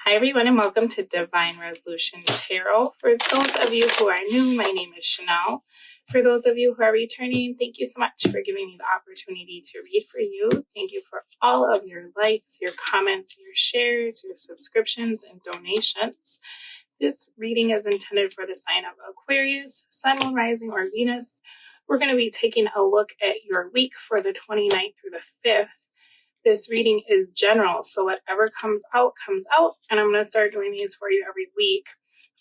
Hi everyone and welcome to Divine Resolution Tarot. For those of you who are new, my name is Chanel. For those of you who are returning, thank you so much for giving me the opportunity to read for you. Thank you for all of your likes, your comments, your shares, your subscriptions, and donations. This reading is intended for the sign of Aquarius, Sun, Moon, Rising, or Venus. We're going to be taking a look at your week for the 29th through the 5th. This reading is general, so whatever comes out, and I'm going to start doing these for you every week.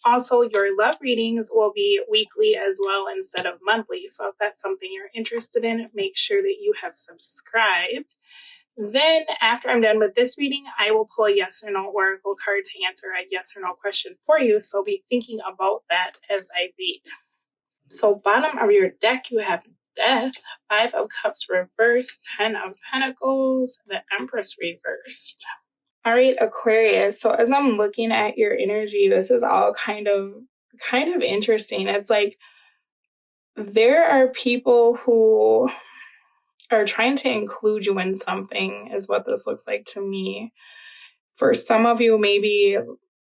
Also, your love readings will be weekly as well instead of monthly, so if that's something you're interested in, make sure that you have subscribed. Then, after I'm done with this reading, I will pull a yes or no oracle card to answer a yes or no question for you, so be thinking about that as I read. So, bottom of your deck, you have Death, 5 of Cups reversed, 10 of Pentacles, the Empress reversed. All right, Aquarius. So as I'm looking at your energy, this is all kind of interesting. It's like there are people who are trying to include you in something, is what this looks like to me. For some of you, maybe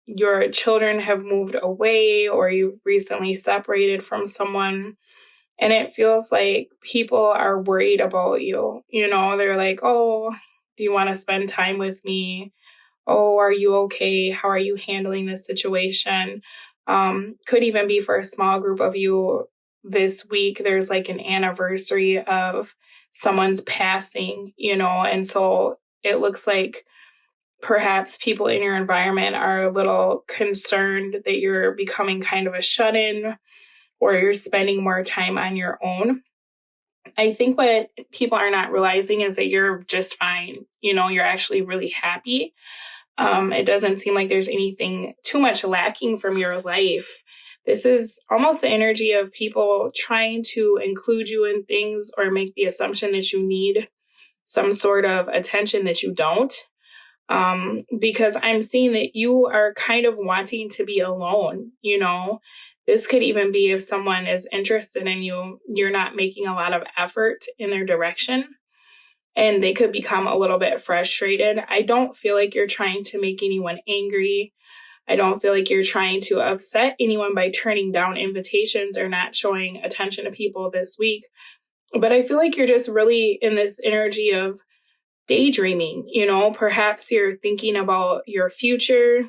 your children have moved away or you've recently separated from someone. And it feels like people are worried about you. You know, they're like, oh, do you want to spend time with me? Oh, are you okay? How are you handling this situation? Could even be for a small group of you this week. There's like an anniversary of someone's passing, you know, and so it looks like perhaps people in your environment are a little concerned that you're becoming kind of a shut-in, or you're spending more time on your own. I think what people are not realizing is that you're just fine. You know, you're actually really happy. It doesn't seem like there's anything too much lacking from your life. This is almost the energy of people trying to include you in things or make the assumption that you need some sort of attention that you don't. Because I'm seeing that you are kind of wanting to be alone, you know. This could even be if someone is interested in you, you're not making a lot of effort in their direction, and they could become a little bit frustrated. I don't feel like you're trying to make anyone angry. I don't feel like you're trying to upset anyone by turning down invitations or not showing attention to people this week. But I feel like you're just really in this energy of daydreaming, you know. Perhaps you're thinking about your future.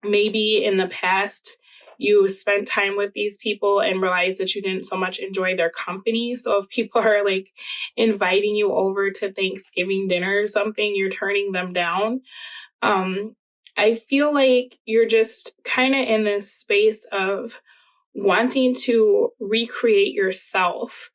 Maybe in the past, you spent time with these people and realized that you didn't so much enjoy their company. So if people are like inviting you over to Thanksgiving dinner or something, you're turning them down. I feel like you're just kind of in this space of wanting to recreate yourself.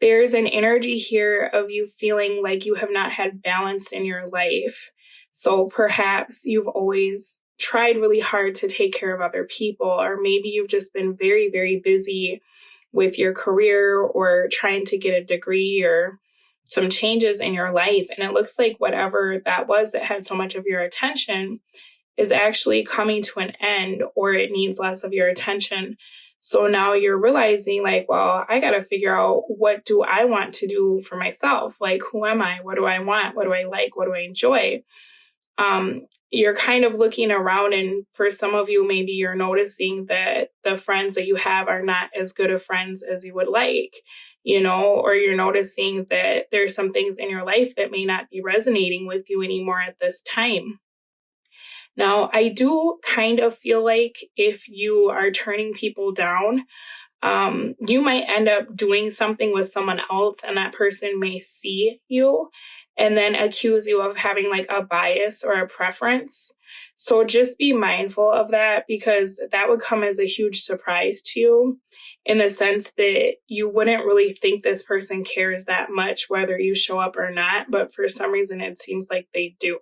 There's an energy here of you feeling like you have not had balance in your life. So perhaps you've always tried really hard to take care of other people, or maybe you've just been very, very busy with your career or trying to get a degree or some changes in your life. And it looks like whatever that was that had so much of your attention is actually coming to an end, or it needs less of your attention. So now you're realizing like, well, I got to figure out, what do I want to do for myself? Like, who am I? What do I want? What do I like? What do I enjoy? You're kind of looking around, and for some of you, maybe you're noticing that the friends that you have are not as good of friends as you would like, you know, or you're noticing that there's some things in your life that may not be resonating with you anymore at this time. Now, I do kind of feel like if you are turning people down, you might end up doing something with someone else, and that person may see you and then accuse you of having like a bias or a preference. So just be mindful of that, because that would come as a huge surprise to you, in the sense that you wouldn't really think this person cares that much whether you show up or not, but for some reason it seems like they do.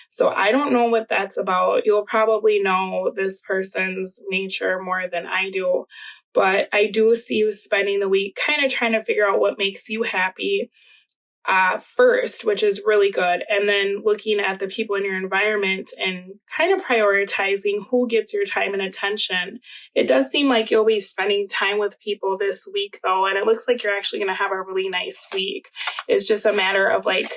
So I don't know what that's about. You'll probably know this person's nature more than I do, but I do see you spending the week kind of trying to figure out what makes you happy. first, which is really good. And then looking at the people in your environment and kind of prioritizing who gets your time and attention. It does seem like you'll be spending time with people this week, though, and it looks like you're actually going to have a really nice week. It's just a matter of like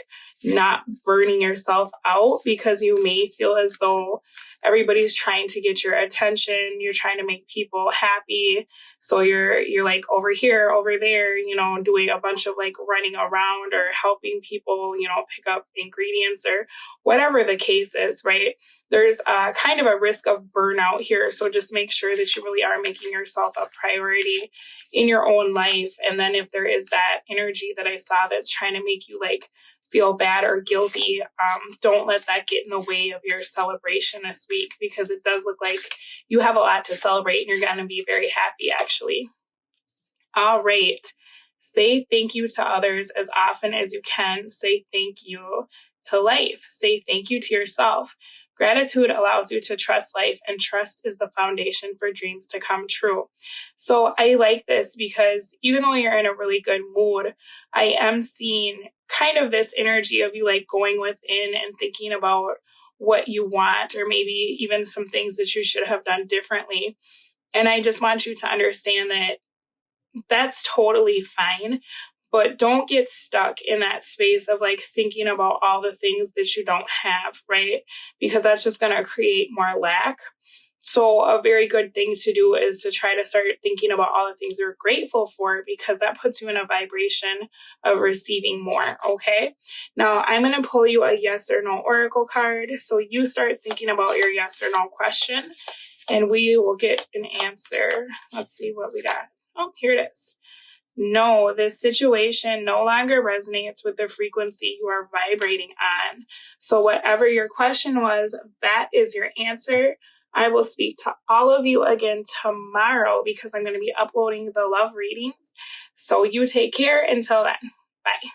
not burning yourself out, because you may feel as though everybody's trying to get your attention. You're trying to make people happy. So you're like over here, over there, doing a bunch of like running around or helping people, pick up ingredients or whatever the case is, right? There's kind of a risk of burnout here. So just make sure that you really are making yourself a priority in your own life. And then if there is that energy that I saw that's trying to make you like feel bad or guilty, don't let that get in the way of your celebration this week, because it does look like you have a lot to celebrate and you're going to be very happy, actually. All right. Say thank you to others as often as you can. Say thank you to life. Say thank you to yourself. Gratitude allows you to trust life, and trust is the foundation for dreams to come true. So I like this because even though you're in a really good mood, I am seeing kind of this energy of you like going within and thinking about what you want, or maybe even some things that you should have done differently. And I just want you to understand that that's totally fine. But don't get stuck in that space of like thinking about all the things that you don't have, right? Because that's just going to create more lack. So a very good thing to do is to try to start thinking about all the things you're grateful for, because that puts you in a vibration of receiving more, okay? Now, I'm going to pull you a yes or no oracle card. So you start thinking about your yes or no question, and we will get an answer. Let's see what we got. Oh, here it is. No, this situation no longer resonates with the frequency you are vibrating on. So whatever your question was, that is your answer. I will speak to all of you again tomorrow, because I'm going to be uploading the love readings. So you take care until then. Bye.